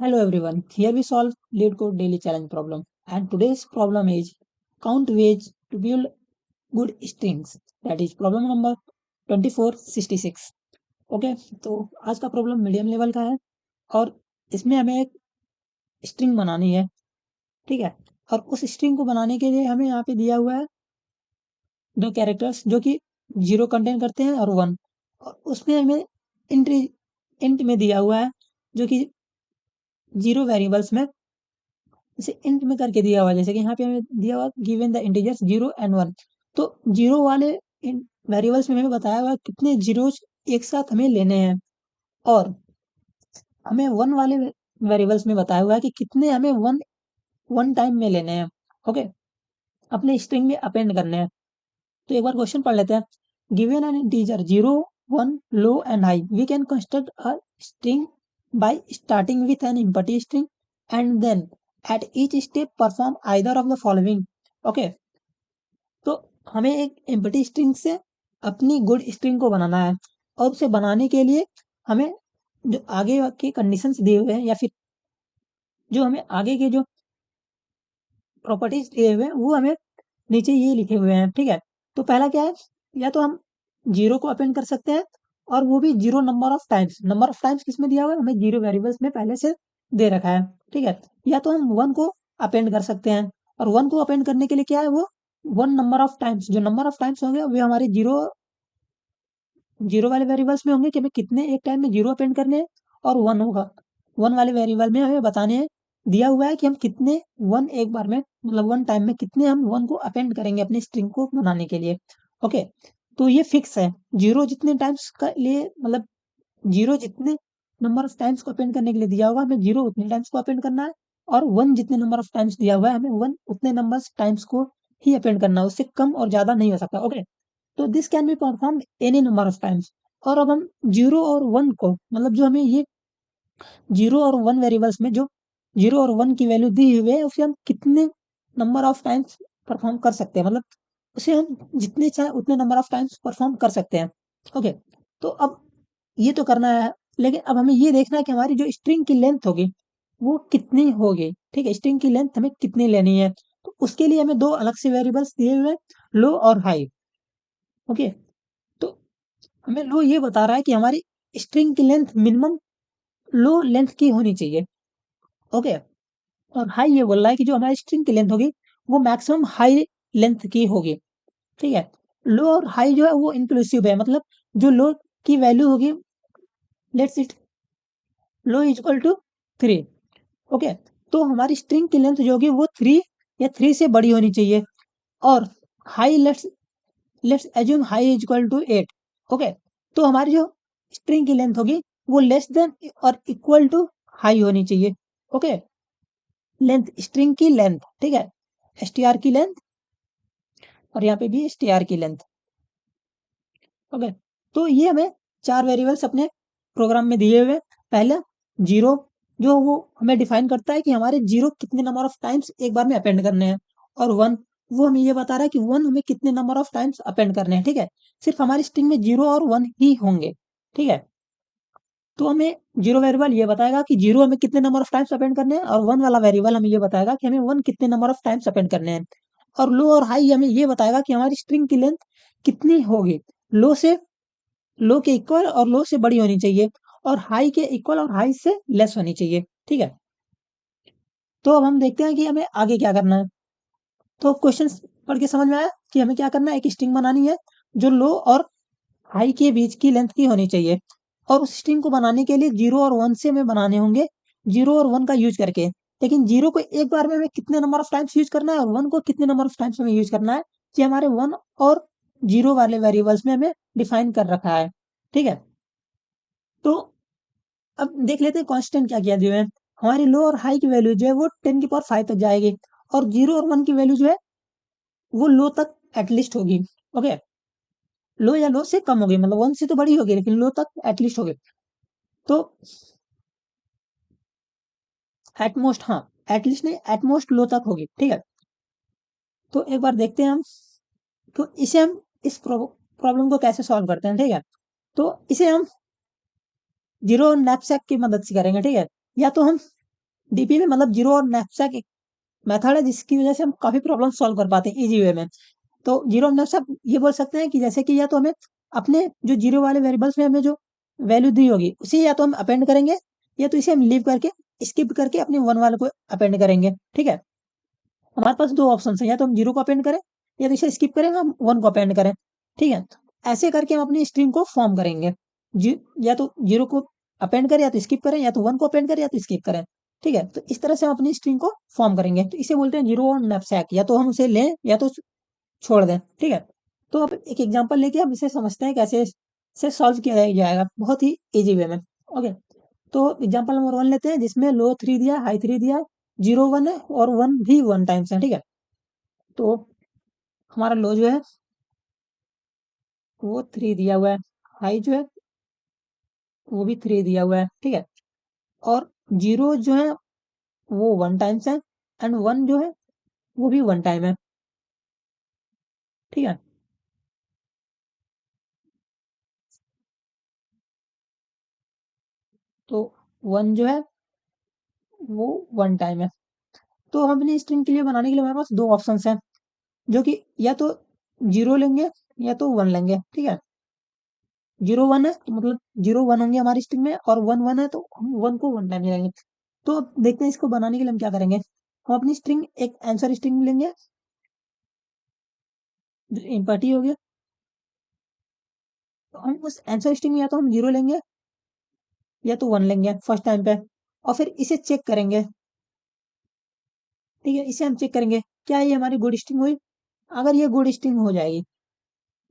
Hello everyone, here we solve LeetCode daily challenge problem and today's problem is count ways to build good strings, that is problem number 2466. Okay, तो आज का problem medium level का है और इसमें हमें एक स्ट्रिंग बनानी है। ठीक है, और उस स्ट्रिंग को बनाने के लिए हमें यहाँ पे दिया हुआ है दो कैरेक्टर्स जो कि 0 कंटेन करते हैं और 1, और उसमें हमें इंट में दिया हुआ है जो कि 0 वेरिएबल्स में इसे इंट में करके दिया हुआ है। जैसे कि यहाँ पे हमें दिया हुआ गिवन द इंटीजर्स 0 एंड 1, तो 0 वाले वेरिएबल्स में हमें बताया हुआ कितने जीरोस एक साथ हमें लेने हैं, और हमें 1 वाले वेरिएबल्स में बताया हुआ है कि कितने हमें वन टाइम में लेने हैं। ओके, अपने स्ट्रिंग में अपेंड करने हैं। तो एक बार क्वेश्चन पढ़ लेते हैं। Given an integer 0 1 low and high, we can construct a string by starting with an empty string and then at each step perform either of the following. Okay, तो हमें एक एम्प्टी स्ट्रिंग से अपनी good string को बनाना है, और उसे बनाने के लिए हमें जो आगे के कंडीशंस दिए हुए हैं या फिर जो हमें आगे के जो प्रॉपर्टीज दिए हुए हैं वो हमें नीचे ये लिखे हुए हैं। ठीक है, तो पहला क्या है, या तो हम 0 को अपेंड कर सकते हैं और वो भी 0 number of times. Number of times किसमें दिया हुआ है, हमें 0 वेरिएबल्स में पहले से दे रखा है। ठीक है, या तो हम 1 को अपेंड कर सकते हैं, और 1 को अपेंड करने के लिए क्या है, वो 1 नंबर ऑफ टाइम्स, जो नंबर ऑफ टाइम्स होंगे वे हमारे 0 वाले वेरिएबल्स में होंगे कि हमें कितने एक टाइम में 0 अपेंड करने हैं, और 1 होगा 1 वाले वेरिएबल में हमें बताने हैं, दिया हुआ है कि हम कितने 1 एक बार में मतलब 1 टाइम में कितने हम 1 को अपेंड करेंगे अपनी स्ट्रिंग को बनाने के लिए। ओके, तो ये फिक्स है, 0 जितने टाइम्स का लिए मतलब 0 जितने नंबर ऑफ टाइम्स को अपेंड करने के लिए दिया होगा हमें 0 उतने टाइम्स को अपेंड करना है, और 1 जितने नंबर ऑफ टाइम्स दिया हुआ है हमें 1 उतने नंबर टाइम्स को ही अपेंड करना है, उससे कम और ज्यादा नहीं हो सकता। ओके, तो this can be perform any number of times. और अब हम 0 और 1 को मतलब जो हमें ये 0 और 1 वेरिएबल्स में जो 0 और 1 की वैल्यू दी हुई है उसे हम कितने नंबर ऑफ टाइम्स परफॉर्म कर सकते हैं, मतलब उसे हम जितने चाहे उतने नंबर ऑफ टाइम्स परफॉर्म कर सकते हैं। ओके, तो अब ये तो करना है, लेकिन अब हमें ये देखना है कि हमारी जो स्ट्रिंग की लेंथ होगी वो कितनी होगी। ठीक है, स्ट्रिंग की लेंथ हमें कितनी लेनी है, तो उसके लिए हमें दो अलग से वेरिएबल्स दिए हुए हैं, लो और हाई। ओके, तो हमें लो ये बता रहा है कि हमारी स्ट्रिंग की लेंथ मिनिमम लो लेंथ की होनी चाहिए। ओके, और हाई ये बोल रहा है कि जो हमारी स्ट्रिंग की लेंथ होगी वो मैक्सिमम हाई लेंथ की होगी। ठीक है, लो और हाई जो है वो इंक्लूसिव है, मतलब जो लो की वैल्यू होगी, let's it low is equal to 3। Okay, तो हमारी स्ट्रिंग की लेंथ जो होगी वो 3 या 3 से बड़ी होनी चाहिए, और high let's let's assume high is equal to 8। Okay, तो हमारी जो स्ट्रिंग की लेंथ होगी वो लेस देन और इक्वल टू हाई होनी चाहिए। ओके, लेंथ स्ट्रिंग की लेंथ, ठीक है, str की लेंथ, और यहाँ पे भी str की लेंथ। ओके, तो ये हमें 4 वेरिएबल्स अपने प्रोग्राम में दिए हुए। पहला 0 जो वो हमें डिफाइन करता है कि हमारे 0 कितने नंबर ऑफ टाइम्स एक बार में अपेंड करने हैं, और 1 वो हमें ये बता रहा है कि 1 हमें कितने नंबर ऑफ टाइम्स अपेंड करने हैं। ठीक है, सिर्फ हमारी स्ट्रिंग में 0 और 1 ही होंगे। ठीक है, तो हमें 0 वेरिएबल ये बताएगा कि 0 हमें कितने नंबर ऑफ टाइम्स अपेंड करने हैं, और 1 वाला वेरिएबल हमें ये बताएगा कि हमें 1 कितने नंबर ऑफ टाइम्स अपेंड करने हैं। और लो और हाई हमें ये बताएगा कि हमारी स्ट्रिंग की लेंथ कितनी होगी, लो के इक्वल और लो से बड़ी होनी चाहिए, और हाई के इक्वल और हाई से लेस होनी चाहिए। ठीक है, तो अब हम देखते हैं कि हमें आगे क्या करना है। तो क्वेश्चन पढ़ के समझ में आया कि हमें क्या करना है, एक स्ट्रिंग बनानी है जो लो और हाई के बीच की लेंथ की होनी चाहिए, और उस स्ट्रिंग को बनाने के लिए 0 और 1 से हमें बनाने होंगे, 0 और 1 का यूज करके। लेकिन 0 को एक बार में हमें कितने नंबर ऑफ टाइम्स यूज करना है, और 1 को कितने नंबर ऑफ टाइम्स हमें यूज करना है, ये हमारे 1 और 0 वाले वेरिएबल्स में हमें डिफाइन कर रखा है। ठीक है, तो अब देख लेते हैं कांस्टेंट क्या किया जो है। हमारी लो और हाई की वैल्यू जो है वो 10 की पावर 5 तक जाएगी, और 0 और 1 की वैल्यू जो है वो लो तक एटलीस्ट होगी। ओके, लो या लो से कम होगी, मतलब 1 से तो बड़ी होगी लेकिन लो तक एटलीस्ट होगी। तो एटमोस्ट, हाँ एटलीस्ट नहीं, एटमोस्ट लो तक होगी। ठीक है, तो एक बार देखते हैं हम, तो इसे हम इस प्रॉब्लम को कैसे सॉल्व करते हैं। ठीक है, तो इसे हम जीरो नैपसैक की मदद से करेंगे। ठीक है, या तो हम डीपी में मतलब जीरो और नैपसैक एक मेथड है जिसकी वजह से हम काफी प्रॉब्लम सॉल्व कर पाते हैं इजी वे में। तो जीरो और नैपसैक ये बोल सकते हैं कि जैसे कि या तो हमें अपने जो जीरो वाले वेरिएबल्स में हमें जो वैल्यू दी होगी उसी या तो हम अपेंड करेंगे, या तो इसे हम लीव करके स्किप करके अपने वन वाले को अपेंड करेंगे। ठीक है, हमारे पास दो ऑप्शन है, या तो हम जीरो को अपेंड करें या तो इसे स्किप करें, हम वन को अपेंड करें। ठीक है, ऐसे करके हम अपनी स्ट्रिंग को फॉर्म करेंगे। या तो जीरो को अपेंड करें या तो स्किप करें, या तो वन को अपेंड करें या तो स्किप करें। ठीक है, तो इस तरह से हम अपनी स्ट्रिंग को फॉर्म करेंगे। तो इसे बोलते हैं जीरो और नैपसैक, या तो हम उसे लें या तो छोड़ दें। ठीक है, तो अब एक एग्जांपल लेके हम इसे समझते हैं कैसे इसे सॉल्व किया जाएगा बहुत ही इजी वे में। ओके, तो एग्जांपल नंबर वन लेते हैं जिसमें लो थ्री दिया, हाई थ्री दिया, जीरो वन है और वन भी वन टाइम्स है। ठीक है, तो हमारा लो जो है वो थ्री दिया हुआ है, हाई जो है वो भी थ्री दिया हुआ है। ठीक है, और जीरो जो है वो वन टाइम्स है, एंड वन जो है वो भी वन टाइम है। ठीक है, तो वन जो है वो वन टाइम है। तो हम अपनी स्ट्रिंग के लिए बनाने के लिए हमारे पास दो ऑप्शंस हैं, जो कि या तो जीरो लेंगे या तो वन लेंगे। ठीक है, जीरो वन है तो मतलब जीरो वन होंगे हमारी स्ट्रिंग में, और वन वन है तो हम वन को वन टाइम लेंगे। तो अब देखते हैं इसको बनाने के लिए हम क्या करेंगे। हम अपनी स्ट्रिंग एक आंसर स्ट्रिंग लेंगे, इम्पॉर्टी हो गया। तो हम उस आंसर स्ट्रिंग में या तो हम जीरो लेंगे या तो वन लेंगे फर्स्ट टाइम पे, और फिर इसे चेक करेंगे। ठीक है, इसे हम चेक करेंगे क्या ये हमारी गुड स्ट्रिंग हुई। अगर ये गुड स्ट्रिंग हो जाएगी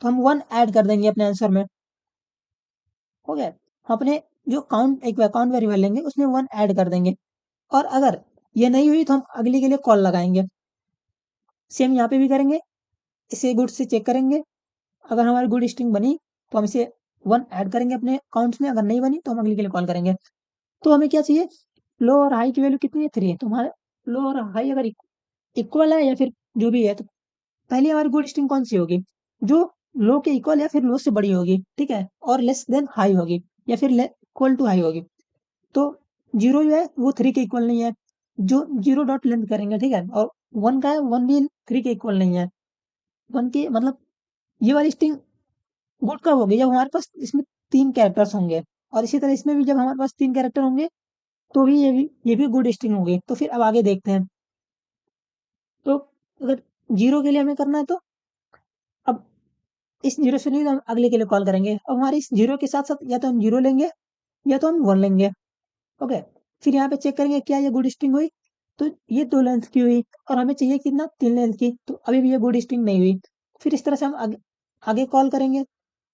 तो हम वन ऐड कर देंगे अपने आंसर में। हो गया, हम अपने जो काउंट एक काउंट वेरिएबल लेंगे उसमें वन ऐड कर देंगे। और अगर ये नहीं हुई तो हम अगली के लिए कॉल लगाएंगे। सेम यहाँ पे भी करेंगे, इसे गुड से चेक करेंगे। अगर हमारी गुड स्ट्रिंग बनी तो हम इसे वन ऐड करेंगे अपने काउंट्स में, अगर नहीं बनी तो हम अगली के लिए कॉल करेंगे। तो हमें क्या चाहिए, लो और हाई की वैल्यू कितनी है, थ्री है। तो हमारा लो और हाई अगर इक्वल है या फिर जो भी है, तो पहली हमारी गुड स्ट्रिंग कौन सी होगी, जो लो के इक्वल या फिर लो से बड़ी होगी। ठीक है, और लेस देन हाई होगी, या फिर इक्वल टू हाई होगी। तो जीरो जो है वो थ्री के इक्वल नहीं है, जो जीरो डॉट लेंथ करेंगे। ठीक है, और वन का है, वन भी थ्री के इक्वल नहीं है। वन के मतलब ये वाली स्ट्रिंग गुड कब होगी, जब हमारे पास इसमें तीन कैरेक्टर्स होंगे, और इसी तरह इसमें भी जब हमारे पास तीन कैरेक्टर होंगे तो भी ये भी गुड स्ट्रिंग होगी। तो फिर अब आगे देखते हैं। तो अगर जीरो के लिए हमें करना है तो अब इस जीरो से नहीं तो हम अगले के लिए कॉल करेंगे। अब हमारे इस जीरो के साथ साथ या तो हम जीरो लेंगे या तो हम वन लेंगे। ओके, फिर यहाँ पे चेक करेंगे क्या ये गुड स्ट्रिंग हुई। तो ये दो लेंथ की हुई, और हमें चाहिए कितना, तीन लेंथ की, तो अभी भी ये गुड स्ट्रिंग नहीं हुई। फिर इस तरह से हम आगे कॉल करेंगे।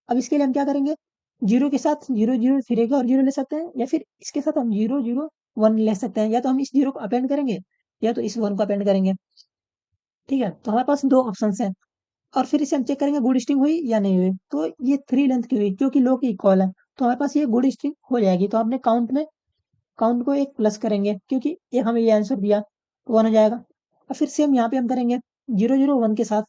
अब इसके लिए हम क्या करेंगे, जीरो के साथ जीरो जीरो फिर एक और जीरो ले सकते हैं, या फिर इसके साथ हम जीरो जीरो वन ले सकते हैं, या तो हम इस जीरो को अपेंड करेंगे या तो इस वन को अपेंड करेंगे। ठीक है, तो हमारे पास दो ऑप्शन हैं। और फिर इसे हम चेक करेंगे गुड स्ट्रिंग हुई या नहीं हुई। तो ये थ्री लेंथ की हुई जो कि लो की इक्वल है, तो हमारे पास ये गुड स्ट्रिंग हो जाएगी। तो अपने काउंट को एक प्लस करेंगे क्योंकि ये हमें ये आंसर दिया, तो वन हो जाएगा। और फिर सेम यहाँ पे हम करेंगे जीरो जीरो वन के साथ।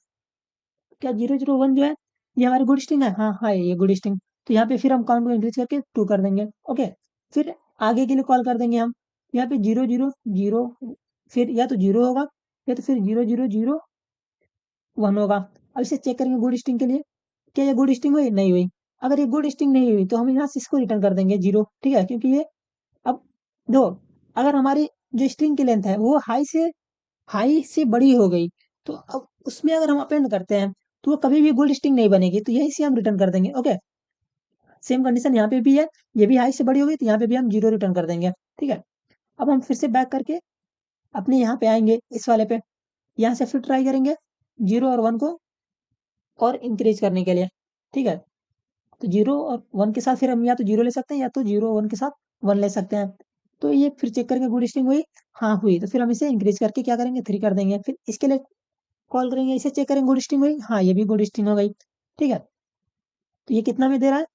क्या जीरो जीरो वन जो है ये हमारी गुड स्ट्रिंग है, हाँ हाँ ये गुड स्ट्रिंग। तो यहाँ पे फिर हम काउंट को इंक्रीज करके टू कर देंगे। ओके, फिर आगे के लिए कॉल कर देंगे हम। यहाँ पे जीरो जीरो जीरो, फिर या तो जीरो होगा या तो फिर जीरो जीरो जीरो वन होगा। अब इसे चेक करेंगे गुड स्ट्रिंग के लिए, क्या ये गुड स्ट्रिंग हुई, नहीं हुई। अगर ये गुड स्ट्रिंग नहीं हुई तो हम यहाँ से इसको रिटर्न कर देंगे जीरो। ठीक है, क्योंकि ये अब दो, अगर हमारी जो स्ट्रिंग की लेंथ है वो हाई से बड़ी हो गई, तो अब उसमें अगर हम अपेंड करते हैं तो वो कभी भी गुड स्ट्रिंग नहीं बनेगी, तो यही से हम रिटर्न कर देंगे। ओके, सेम कंडीशन यहाँ पे भी है, ये भी हाई से बड़ी हो गई तो यहाँ पे भी हम जीरो रिटर्न कर देंगे। ठीक है, अब हम फिर से बैक करके अपने यहाँ पे आएंगे इस वाले पे, यहाँ से फिर ट्राई करेंगे जीरो और वन को और इंक्रीज करने के लिए। ठीक है, तो जीरो और वन के साथ फिर हम या तो जीरो ले सकते हैं या तो जीरो वन के साथ वन ले सकते हैं। तो ये फिर चेक करेंगे गुड स्ट्रिंग हुई, हाँ हुई, तो फिर हम इसे इंक्रीज करके क्या करेंगे, थ्री कर देंगे। फिर इसके लिए कॉल करेंगे, इसे चेक करेंगे गुड स्ट्रिंग हुई, हाँ ये भी गुड स्ट्रिंग हो गई। ठीक है, तो ये कितना में दे रहा है,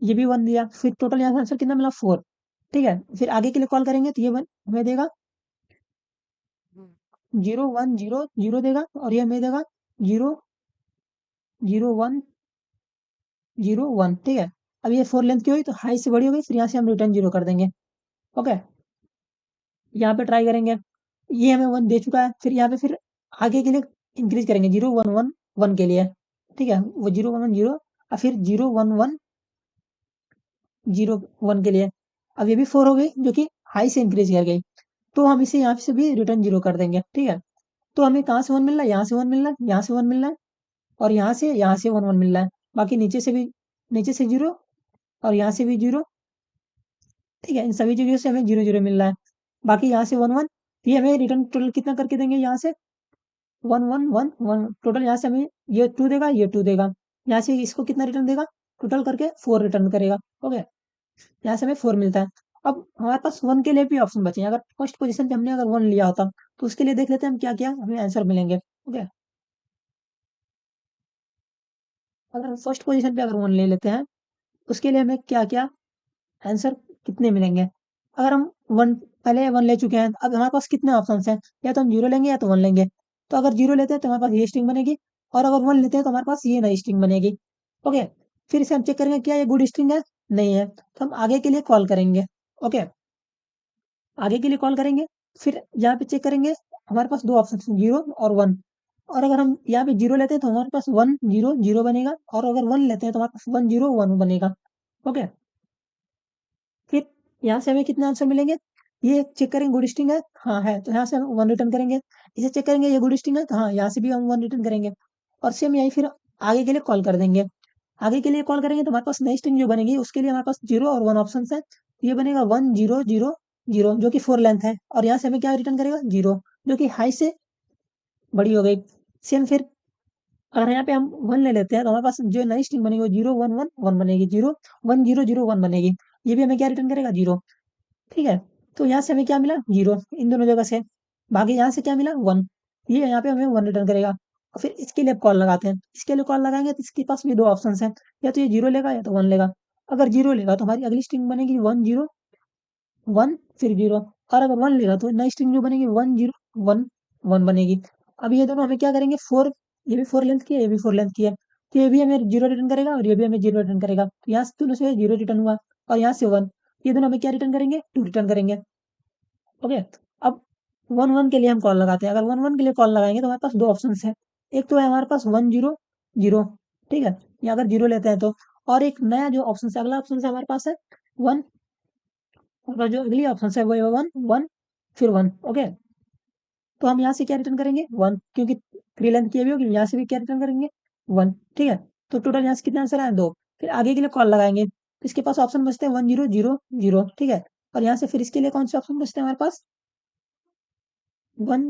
ये भी वन दिया, फिर टोटल यहाँ से आंसर कितना मिला, फोर। ठीक है, फिर आगे के लिए कॉल करेंगे तो ये वन हमें देगा जीरो वन जीरो जीरो देगा, और ये हमें देगा zero zero one zero one. ठीक है, अब ये फोर लेंथ की हुई तो हाई से बड़ी हो गई, फिर यहाँ से हम रिटर्न जीरो कर देंगे। ओके, यहाँ पे ट्राई करेंगे, ये हमें 1 दे चुका है, फिर यहाँ पे फिर आगे के लिए इंक्रीज़ करेंगे 0 1 1 1 के लिए, ठीक है? वो 0 1 1 0 और फिर 0 1 1 0 1 के लिए। अब ये भी 4 हो गई जो कि हाई से इंक्रीज़ कर गई। तो हम इसे यहाँ से भी रिटर्न 0 कर देंगे, ठीक है? तो हमें कहाँ से 1 मिल रहा है? यहाँ से 1 मिल रहा है, यहाँ से 1 मिल रहा है और यहाँ से 1 1 मिल रहा है। बाकी नीचे से 0 और यहाँ से भी 0, ठीक है? इन सभी जगह से हमें 0 0 मिल रहा है। बाकी यहाँ से 1 1, ये हमें रिटर्न टोटल कितना करके देंगे यहाँ से? 1 1 1 1 टोटल यहाँ से हमें ये 2 देगा, ये 2 देगा। यहाँ से इसको कितना रिटर्न देगा? टोटल करके 4 रिटर्न करेगा, ओके? यहाँ से हमें 4 मिलता है। अब हमारे पास 1 के लिए भी ऑप्शन बचे हैं। अगर फर्स्ट पोज़ीशन पे हमने अगर 1 लिया होता, तो उसके लिए देख लेते हैं हम क्या-क्या हमें आंसर मिलेंगे, ओके? अगर हम फर्स्ट पोज़ीशन पे अगर 1 ले लेते हैं, उसके लिए हमें क्या-क्या आंसर कितने मिलेंगे? अगर हम 1 पहले 1 ले चुके हैं, अब हमारे पास कितने ऑप्शंस हैं? या तो हम 0 लेंगे या तो 1 लेंगे। तो अगर 0 लेते हैं तो हमारे पास ये स्ट्रिंग बनेगी और अगर 1 लेते हैं तो हमारे पास ये नई स्ट्रिंग बनेगी। ओके? फिर इसे हम चेक करेंगे क्या ये गुड स्ट्रिंग है? नहीं है। तो हम आगे के लिए कॉल करेंगे। ओके? आगे के लिए कॉल करेंगे, फिर यहाँ पे चेक करेंगे, हमारे पास 2 ऑप्शन हैं 0 और 1 और अगर हम यहाँ पे 0 लेते हैं तो हमारे पास 1 0 0 बनेगा और अगर 1 लेते हैं तो हमारे पास 1 0 1 बनेगा। ओके? फिर यहाँ से हमें कितने आंसर मिलेंगे? ये चेक करेंगे गुड स्ट्रिंग है? हाँ, है। तो यहाँ से हम 1 रिटर्न करेंगे। इसे चेक करेंगे ये गुड स्ट्रिंग है? तो हाँ, यहाँ से भी हम 1 रिटर्न करेंगे और सेम यही फिर आगे के लिए कॉल कर देंगे। आगे के लिए कॉल करेंगे तो हमारे पास नई स्ट्रिंग जो बनेगी उसके लिए हमारे पास 0 और 1 ऑप्शंस है। ये बनेगा 1 0 0 0 जो कि 4 लेंथ है और यहाँ से हमें क्या रिटर्न करेगा? 0 जो कि हाई से बड़ी हो गई। सेम फिर अगर यहाँ पे हम 1 ले लेते हैं तो हमारे पास जो नई स्ट्रिंग बनेगी वो 0 1 1 1 बनेगी। 0 1 0 0 1 बनेगी। ये भी हमें क्या रिटर्न करेगा? 0। ठीक है? तो यहाँ से हमें क्या मिला? 0 इन दोनों जगह से। बाकी यहाँ से क्या मिला? 1 ये यहाँ पे हमें 1 रिटर्न करेगा और फिर इसके लिए कॉल लगाते हैं। इसके लिए कॉल लगाएँगे तो इसके पास भी 2 ऑप्शंस हैं, या तो ये 0 लेगा या तो 1 लेगा। अगर 0 लेगा तो हमारी अगली स्ट्रिंग बनेगी 1 0 1 फिर 0 और अगर 1 लेगा तो नई स्ट्रिंग जो बनेगी 1 0 1 1 बनेगी। अब ये दोनों हमें क्या करेंगे 4 ये भी 4 लेंथ की है, ये भी 4 लेंथ की है। तो ये भी हमें 0 रिटर्न करेगा और ये भी हमें 0 रिटर्न करेगा। तो यहाँ से दोनों से 0 रिटर्न हुआ और यहाँ से 1 ये दोनों हमें क्या रिटर्न करेंगे? 2 रिटर्न करेंगे। ओके? अब 1 1 के लिए हम कॉल लगाते हैं। अगर 1 1 के लिए कॉल लगाएँगे तो हमारे पास 2 ऑप्शंस हैं। एक तो है हमारे पास 1 0 0 ठीक है? या अगर 0 लेते हैं तो और एक नया जो ऑप्शन है अगला ऑप्शन है हमारे पास है 1 और जो अगली ऑप्शन है वो है 1 1 फिर 1 ओके? तो हम यहाँ से क्या रिटर्न करेंगे? 1 क्योंकि 3 लेंथ की अभी होगी, यहाँ से भी क्या रिटर्न करेंगे? 1 ठीक है? तो टोटल यहाँ से कितने आंसर आए? 2 फिर आगे के लिए कॉल लगाएँगे, तो इसके पास ऑप्शन बचते हैं 1 0 0 0 ठीक है? और यहाँ से फिर इसके लिए कौन से ऑप्शन बचते हैं हमारे पास? 1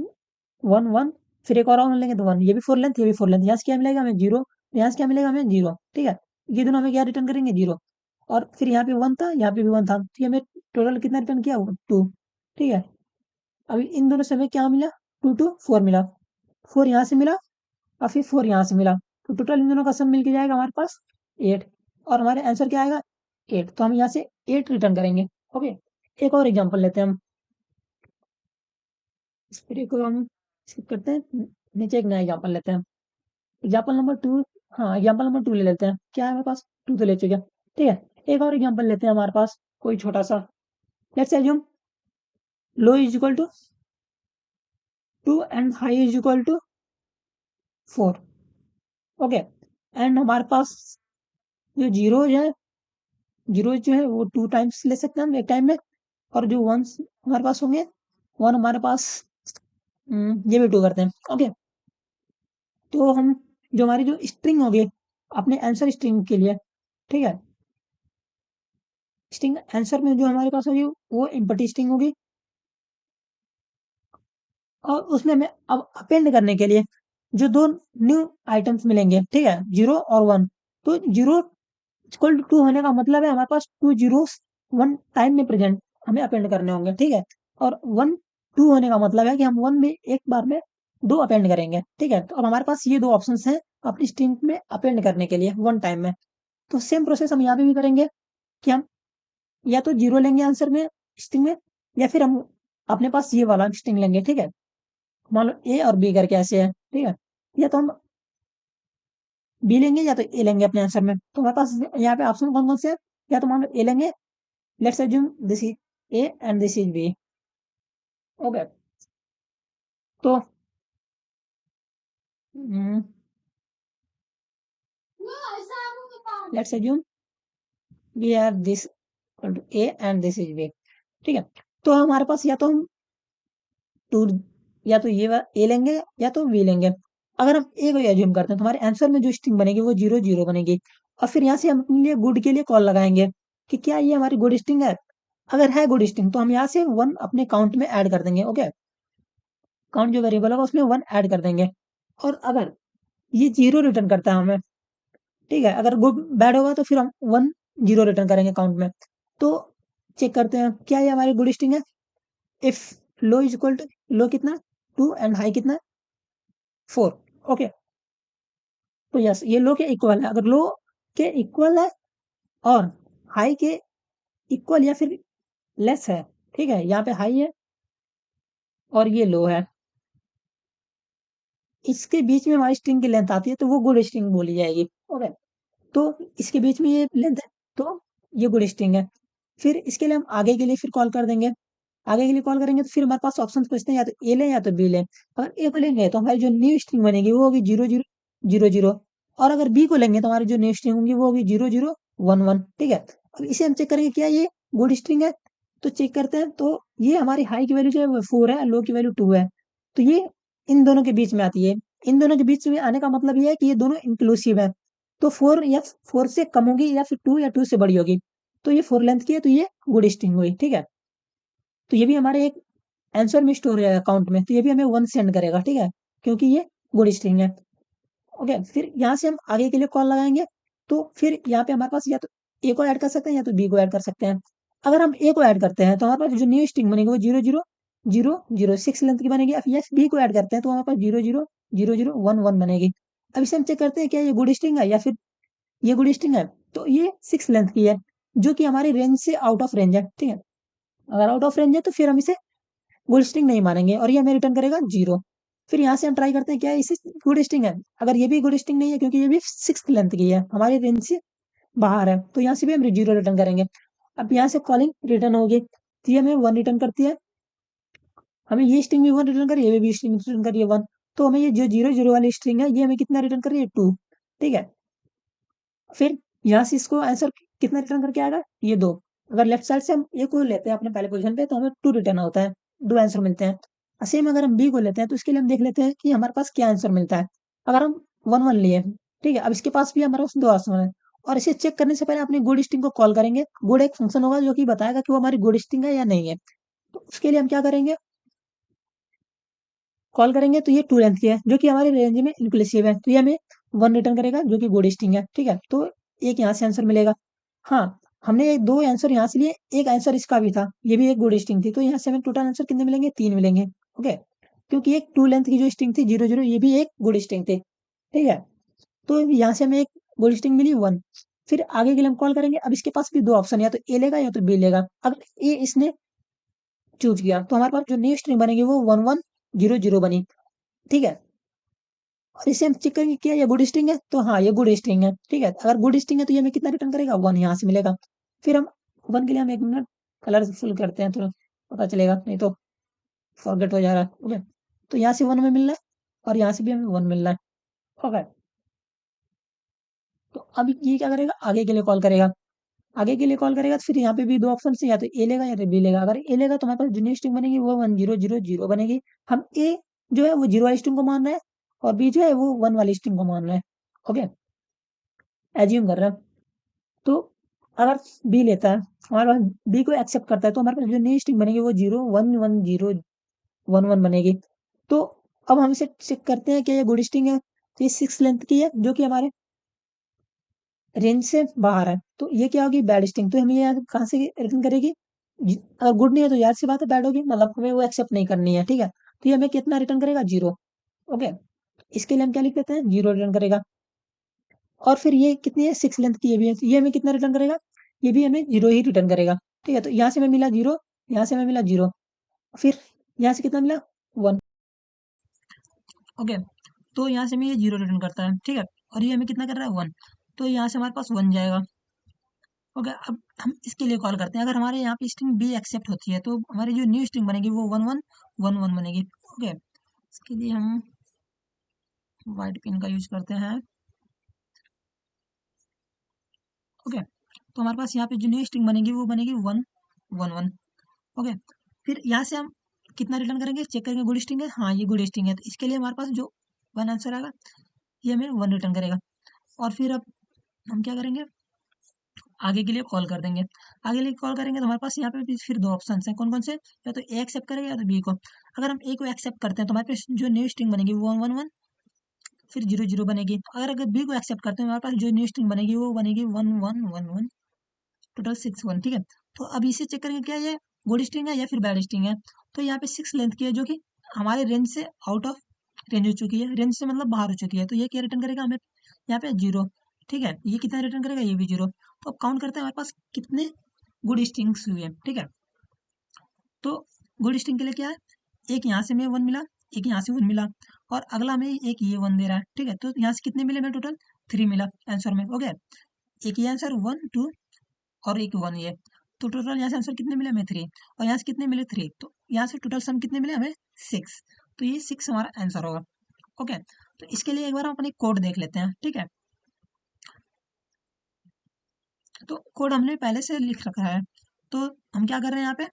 1 1 फिर एक और 1 लेंगे तो 1 ये भी 4 लेंथ, ये भी 4 लेंथ। यहाँ से क्या मिलेगा हमें? 0 यहाँ से क्या मिलेगा हमें? 0 ठीक है? ये दोनों हमें क्या रिटर्न करेंगे? 0 और फिर यहाँ पे 1 था, यहाँ पे भी 1 था, तो ये हमें टोटल कितना रिटर्न किया? 2 ठीक है? अभी इन दोनों से हमें क्या मिला? 2 2 4 मिला। 4 यहाँ से मिला और फिर 4 यहाँ से मिला। तो टोटल इन दोनों का सम मिलके जाएगा हमारे पास 8 और हमारे आंसर क्या आएगा? 8 तो हम यहाँ से 8 रिटर्न करेंगे। ओके? एक और एग्जांपल लेते हैं हम। इस पूरे को हम स्किप करते हैं। नीचे एक नया एग्जांपल लेते हैं। एग्जांपल नंबर 2 हाँ, एग्जांपल नंबर 2 ले लेते हैं। क्या है हमारे पास? 2 तो ले चुके हैं। ठीक है? एक और एग्जांपल लेते हैं हमारे पास कोई छोटा-सा। Let's assume low is equal to 2 and high is equal to 4 okay? And हमारे पास जो ज़ीरोज़ है ज़ीरोज़ जो है वो 2 टाइम्स ले सकते हैं हम एक टाइम में और जो वन्स हमारे पास होंगे 1 हमारे पास ये भी 2 करते हैं। ओके? तो हम जो हमारी जो स्ट्रिंग होगी अपने आंसर स्ट्रिंग के लिए, ठीक है? स्ट्रिंग आंसर में जो हमारे पास होगी वो एम्प्टी स्ट्रिंग होगी और उसमें हमें अब अपेंड करने के लिए जो 2 न्यू आइटम्स मिलेंगे, ठीक है? 0 और 1 तो 0 इक्वल टू 2 होने का मतलब है हमारे पास 2 ज़ीरोज़ 1 टाइम में प्रेज़ेंट हमें अपेंड करने होंगे, ठीक है? और 1 2 होने का मतलब है कि हम 1 में एक बार में 2 अपेंड करेंगे, ठीक है? तो अब हमारे पास ये 2 ऑप्शंस हैं अपनी स्ट्रिंग में अपेंड करने के लिए 1 टाइम में। तो सेम प्रोसेस हम यहाँ पे भी करेंगे कि हम या तो 0 लेंगे आंसर में स्ट्रिंग में या फिर हम अपने पास ये वाला स्ट्रिंग लेंगे, ठीक है? मान लो ए और बी करके ऐसे है, ठीक है? या तो हम बी लेंगे या तो ए लेंगे अपने आंसर में। तो हमारे पास यहाँ पे ऑप्शन कौन-कौन से हैं? या तो मान लो ए लेंगे let's assume this is A and this is B okay. तो let's assume we have this A and this is B. ठीक है, तो हमारे पास या तो हम टू, या तो ये ए लेंगे या तो बी लेंगे। अगर हम ए को एज्यूम करते हैं तो हमारे आंसर में जो स्ट्रिंग बनेगी वो 0 0 बनेगी। और फिर यहाँ से हम अपने लिए गुड के लिए कॉल लगाएंगे कि क्या ये हमारी गुड स्ट्रिंग है। अगर है गुड स्ट्रिंग तो हम यहाँ से 1 अपने काउंट में ऐड कर देंगे। ओके, काउंट जो वेरिएबल होगा उसमें 1 ऐड कर देंगे। और अगर ये 0 रिटर्न करता है हमें, ठीक है, अगर गुड बैड होगा तो फिर हम 1 0 रिटर्न करेंगे काउंट में। तो चेक करते हैं क्या ये हमारी गुड स्ट्रिंग है। If low is equal to, low कितना 2 एंड हाई कितना 4। ओके, तो यस ये लो के इक्वल है। अगर लो के इक्वल है और हाई के इक्वल या फिर लेस है, ठीक है, यहाँ पे हाई है और ये लो है, इसके बीच में हमारी स्ट्रिंग की लेंथ आती है तो वो गुड स्ट्रिंग बोली जाएगी। ओके, तो इसके बीच में ये लेंथ है तो ये गुड स्ट्रिंग है। फिर इसके लिए हम आगे के लिए फिर कॉल कर देंगे। आगे के लिए कॉल करेंगे तो फिर हमारे पास ऑप्शन पूछते हैं या तो ए लें या तो बी लें। अगर ए को लेंगे तो हमारी जो न्यू स्ट्रिंग बनेगी वो होगी 0 0 0 0। और अगर बी को लेंगे तो हमारी जो न्यू स्ट्रिंग होगी वो होगी 0 0 1 1। ठीक है, अब इसे हम चेक करेंगे क्या ये गुड स्ट्रिंग है। तो चेक करते हैं, तो ये हमारी हाई की वैल्यू जो है वो 4 है, लो की वैल्यू 2 है। तो ये इन दोनों के बीच में आती है। इन दोनों के बीच में आने का मतलब ये है कि ये दोनों इंक्लूसिव है। तो 4 या 4 से कम होगी या फिर 2 या 2 से बड़ी होगी। तो ये 4 लेंथ की है तो ये गुड स्ट्रिंग हुई। ठीक है, तो ये भी हमारे एक आंसर में स्टोर हो जाएगा अकाउंट में, तो ये भी हमें 1 सेंड करेगा। ठीक है, क्योंकि ये गुड स्ट्रिंग है। ओके, फिर यहाँ से हम आगे के लिए कॉल लगाएंगे। तो फिर यहाँ पे हमारे पास या तो ए को ऐड कर सकते हैं या तो बी को ऐड कर सकते हैं। अगर हम ए को ऐड करते हैं तो हमारे पास जो न्यू स्ट्रिंग बनेगी वो 0 0 0 0 6 लेंथ की बनेगी। अब यस बी को ऐड करते हैं तो हमारे पास 0 0 0 0 1 1 बनेगी। अब इसे हम चेक करते हैं क्या ये गुड स्ट्रिंग है या फिर ये गुड स्ट्रिंग है। तो ये 6 लेंथ की है जो कि हमारी रेंज से आउट ऑफ रेंज है। ठीक है, अगर आउट ऑफ रेंज है तो फिर हम इसे गुड स्ट्रिंग नहीं मानेंगे और ये हमें रिटर्न करेगा 0। फिर यहाँ से हम ट्राई करते हैं क्या इसे गुड स्ट्रिंग है। अगर ये भी गुड स्ट्रिंग नहीं है क्योंकि ये भी 6 लेंथ की है, हमारी रेंज से बाहर है, तो यहाँ से भी हम 0 रिटर्न करेंगे। अब यहाँ से कॉलिंग रिटर्न होगी तो ये हमें 1 रिटर्न करती है। हमें ये स्ट्रिंग भी 1 रिटर्न करिए, ये भी स्ट्रिंग रिटर्न करिए 1। तो हमें ये जो 0 0 वाली स्ट्रिंग है ये हमें कितना रिटर्न कर रही है 2। ठीक है, फिर यहाँ से इसको आंसर कितना रिटर्न करके आएगा ये 2। अगर लेफ्ट साइड से हम ए को लेते हैं अपने पहले पोजीशन पे तो हमें 2 रिटर्न होता है, 2 आंसर मिलते हैं। सेम अगर हम बी को लेते हैं तो इसके लिए हम देख लेते हैं कि हमारे पास क्या आंसर मिलता है। अगर हम 1 1 लिए, ठीक है, अब इसके पास भी हमारे पास 2 आंसर है। और इसे चेक करने से पहले अपनी गुड स्ट्रिंग को कॉल करेंगे। गुड एक फंक्शन होगा जो कि बताएगा कि वो हमारी गुड स्ट्रिंग है या नहीं है। तो उसके लिए हम क्या करेंगे, कॉल करेंगे तो ये 2 लेंथ की है जो कि हमारी रेंज में इंक्लूसिव है, तो ये हमें 1 रिटर्न करेगा जो कि गुड स्ट्रिंग है। ठीक है, तो एक यहाँ से आंसर मिलेगा। हाँ, हमने एक 2 आंसर यहाँ से लिए, एक आंसर इसका भी था, ये भी एक गुड स्ट्रिंग थी, तो यहाँ से हमें टोटल आंसर कितने मिलेंगे 3 मिलेंगे। ओके, क्योंकि एक 2 लेंथ की जो स्ट्रिंग थी 0 0 ये भी एक गुड स्ट्रिंग थी। ठीक है, तो यहाँ से हमें एक गुड स्ट्रिंग मिली 1। फिर आगे के लिए हम कॉल करेंगे। अब इसके पास भी 2 ऑप्शन, या तो ए लेगा या तो बी लेगा। अगर ए इसने चूज किया तो हमारे पास जो नई स्ट्रिंग बनेगी वो 1 1 0 0 बनी। ठीक है, और इसे हम चेक करेंगे क्या ये गुड स्ट्रिंग है, तो हाँ ये गुड स्ट्रिंग है। ठीक है, अगर गुड स्ट्रिंग है तो ये हमें कितना रिटर्न करेगा 1 यहाँ से मिलेगा। फिर हम 1 के लिए हम 1 मिनट कलरफुल करते हैं तो पता चलेगा, नहीं तो फॉरगेट हो जा रहा है। ओके, तो यहाँ से 1 में मिल रहा है और यहाँ से भी हमें 1 मिल रहा है। ओके, तो अब ये क्या करेगा, आगे के लिए कॉल करेगा। आगे के लिए कॉल करेगा तो फिर यहाँ पे भी 2 ऑप्शन है, या तो ए लेगा या तो बी लेगा। अगर ए लेगा तो हमारे पास जो न्यू स्ट्रिंग बनेगी वो 1 0 0 0 बनेगी। हम ए जो है वो 0 वाली स्ट्रिंग को मान रहे हैं और बी जो है वो 1 वाली स्ट्रिंग को मान रहे हैं। ओके, एज्यूम कर रहे हैं। तो अगर बी लेता है, हमारे पास बी को एक्सेप्ट करता है तो हमारे पास जो नई स्ट्रिंग बनेगी वो 0 1 1 0 1 1 बनेगी। तो अब हम इसे चेक करते हैं कि ये गुड स्ट्रिंग है। तो ये 6 लेंथ की है जो कि हमारे रेंज से बाहर है, तो ये क्या होगी बैड स्ट्रिंग। तो हमें ये कहाँ से रिटर्न करेगी, अगर गुड नहीं है तो यार सी बात है बैड होगी, मतलब हमें वो एक्सेप्ट नहीं करनी है। ठीक है, तो ये हमें कितना रिटर्न करेगा 0। ओके, इसके लिए हम क्या लिख लेते हैं 0 रिटर्न करेगा। और फिर ये कितनी है 6 लेंथ की ये भी है, तो ये हमें कितना रिटर्न करेगा, ये भी हमें 0 ही रिटर्न करेगा। ठीक है, तो यहाँ से हमें मिला 0, यहाँ से हमें मिला 0, फिर यहाँ से कितना मिला 1। ओके, तो यहाँ से हमें ये 0 रिटर्न करता है। ठीक है, और ये हमें कितना कर रहा है 1, तो यहाँ से हमारे पास 1 जाएगा। ओके, अब हम इसके लिए कॉल करते हैं। अगर हमारे यहाँ पे स्ट्रिंग बी एक्सेप्ट होती है तो हमारी जो न्यू स्ट्रिंग बनेगी वो 1111 बनेगी। ओके, इसके लिए हम वाइट पिन का यूज करते हैं। ओके, तो हमारे पास यहाँ पे जो न्यू स्ट्रिंग बनेगी वो बनेगी 111। ओके, फिर यहाँ से हम कितना रिटर्न करेंगे, चेक करेंगे गुड स्ट्रिंग है, हाँ ये गुड स्ट्रिंग है, तो इसके लिए हमारे पास जो वन आंसर आएगा ये हमें 1 रिटर्न करेगा। और फिर अब हम क्या करेंगे, आगे के लिए कॉल कर देंगे। आगे के लिए कॉल करेंगे तो हमारे पास यहाँ पे भी फिर दो ऑप्शन हैं, कौन कौन से, या तो ए एक्सेप्ट करेगा या तो बी को। अगर हम ए को एक्सेप्ट करते हैं तो हमारे पास जो न्यू स्ट्रिंग बनेगी वो 111 फिर 00 बनेगी। अगर बी को एक्सेप्ट करते हैं हमारे पास जो न्यू स्ट्रिंग बनेगी वो बनेगी 1111 टोटल 61। ठीक है, तो अब इसे चेक करेंगे क्या ये गुड स्ट्रिंग है या फिर बैड स्ट्रिंग है। तो यहाँ पे 6 लेंथ की है जो कि हमारे रेंज से आउट ऑफ रेंज हो चुकी है, रेंज से मतलब बाहर हो चुकी है, तो ये क्या रिटर्न करेगा हमें यहाँ पे 0। ठीक है, ये कितना रिटर्न करेगा, ये भी 0। तो अब काउंट करते हैं हमारे पास कितने गुड स्ट्रिंग्स हुए। ठीक है, तो गुड स्ट्रिंग के लिए क्या है, एक यहाँ से हमें 1 मिला, एक यहाँ से 1 मिला, और अगला हमें एक ये 1 दे रहा है। ठीक है, तो यहाँ से कितने मिले हमें, टोटल 3 मिला आंसर में। ओके, एक ये आंसर 1 2 और एक 1 ये, तो टोटल यहाँ से आंसर कितने मिले हमें 3, और यहाँ से कितने मिले 3, तो यहाँ से टोटल सम कितने मिले हमें 6। तो ये 6 हमारा आंसर होगा। ओके, तो इसके लिए एक बार हम अपनी कोड देख लेते हैं। ठीक है, तो कोड हमने पहले से लिख रखा है। तो हम क्या कर रहे हैं, यहाँ पे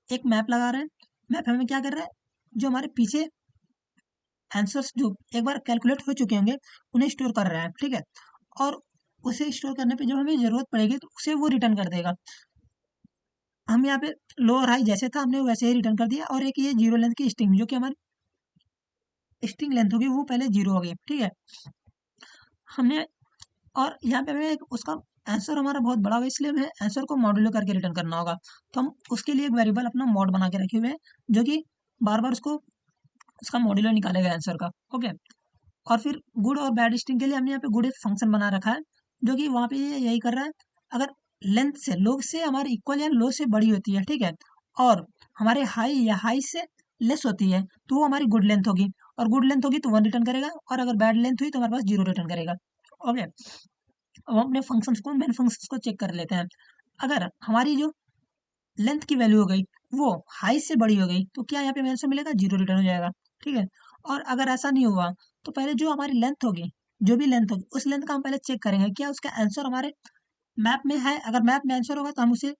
एक मैप लगा रहे हैं। मैप हमें क्या कर रहा है, जो हमारे पीछे आंसर्स जो एक बार कैलकुलेट हो चुके होंगे उन्हें स्टोर कर रहा है। ठीक है, और उसे स्टोर करने पे जब हमें जरूरत पड़ेगी तो उसे वो रिटर्न कर देगा। हम यहाँ पे लो और हाई जैसे था हमने वैसे ही रिटर्न कर दिया। और एक ये 0 लेंथ की स्ट्रिंग, जो कि हमारी स्ट्रिंग लेंथ होगी वो पहले 0 होगी। ठीक है, हमने, और यहाँ पे हमें उसका आंसर हमारा बहुत बड़ा होगा, इसलिए हमें आंसर को मॉड्यूलो करके रिटर्न करना होगा। तो हम उसके लिए एक वेरिएबल अपना मॉड बना के रखे हुए हैं, जो कि बार बार उसको उसका मॉड्यूलो निकालेगा आंसर का। ओके, और फिर गुड और बैड स्ट्रिंग के लिए हमने यहाँ पे गुड एक फंक्शन बना रखा है, जो कि वहाँ पे ये यही कर रहा है, अगर लेंथ से लो से हमारे इक्वल या लो से बड़ी होती है, ठीक है, और हमारे हाई या हाई से लेस होती है तो वो हमारी गुड लेंथ होगी, और गुड लेंथ होगी तो 1 रिटर्न करेगा, और अगर बैड लेंथ हुई तो हमारे पास 0 रिटर्न करेगा। ओके, अब हम अपने फंक्शंस को, मेन फंक्शंस को चेक कर लेते हैं। अगर हमारी जो लेंथ की वैल्यू हो गई वो हाई से बड़ी हो गई तो क्या यहाँ पे आंसर मिलेगा, 0 रिटर्न हो जाएगा। ठीक है, और अगर ऐसा नहीं हुआ तो पहले जो हमारी लेंथ होगी, जो भी लेंथ होगी उस लेंथ का हम पहले चेक करेंगे क्या उसका आंसर हमारे मैप में है। अगर मैप में आंसर होगा तो हम उसे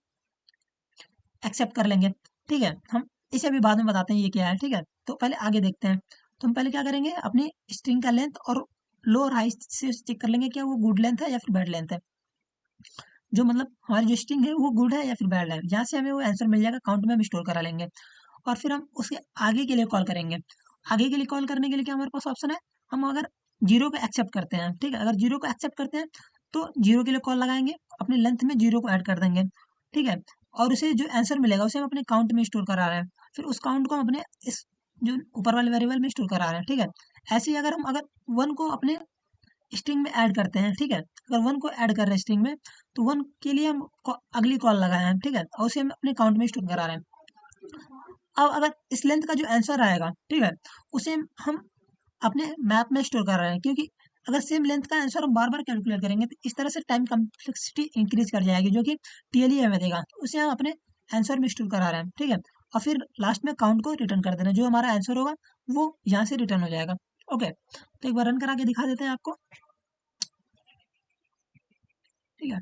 एक्सेप्ट कर लेंगे। ठीक है, हम इसे भी बाद में बताते हैं ये क्या है। ठीक है, तो पहले आगे देखते हैं। तो हम पहले क्या करेंगे, अपनी स्ट्रिंग का लेंथ और लो और हाई से चेक कर लेंगे क्या वो गुड लेंथ है या फिर बैड लेंथ है, जो मतलब हमारी जो स्ट्रिंग है वो गुड है या फिर बैड है। जहाँ से हमें वो आंसर मिल जाएगा काउंट में हम स्टोर करा लेंगे, और फिर हम उसके आगे के लिए कॉल करेंगे। आगे के लिए कॉल करने के लिए क्या हमारे पास ऑप्शन है, हम अगर 0 को एक्सेप्ट करते हैं, ठीक है, अगर 0 को एक्सेप्ट करते हैं तो 0 के लिए कॉल लगाएंगे, अपने लेंथ में 0 को ऐड कर देंगे। ठीक है, और उसे जो आंसर मिलेगा उसे हम अपने काउंट में स्टोर करा रहे हैं, फिर उस काउंट को हम अपने इस जो ऊपर वाले वेरिएबल में स्टोर करा रहे हैं। ठीक है, ऐसे ही अगर हम अगर 1 को अपने स्ट्रिंग में ऐड करते हैं, ठीक है, अगर 1 को ऐड कर रहे हैं स्ट्रिंग में तो 1 के लिए हम अगली कॉल लगाए हैं। ठीक है, और उसे हम अपने काउंट में स्टोर करा रहे हैं। अब अगर इस लेंथ का जो आंसर आएगा, ठीक है, उसे हम अपने मैप में स्टोर कर रहे हैं, क्योंकि अगर सेम लेंथ का आंसर हम बार बार कैलकुलेट करेंगे तो इस तरह से टाइम कम्प्लेक्सिटी इंक्रीज कर जाएगी, जो कि टीएलई हमें देगा, तो उसे हम अपने आंसर में स्टोर करा रहे हैं। ठीक है, और फिर लास्ट में काउंट को रिटर्न कर देना, जो हमारा आंसर होगा वो यहाँ से रिटर्न हो जाएगा। ओके, तो एक बार रन करा के दिखा देते हैं आपको। ठीक है,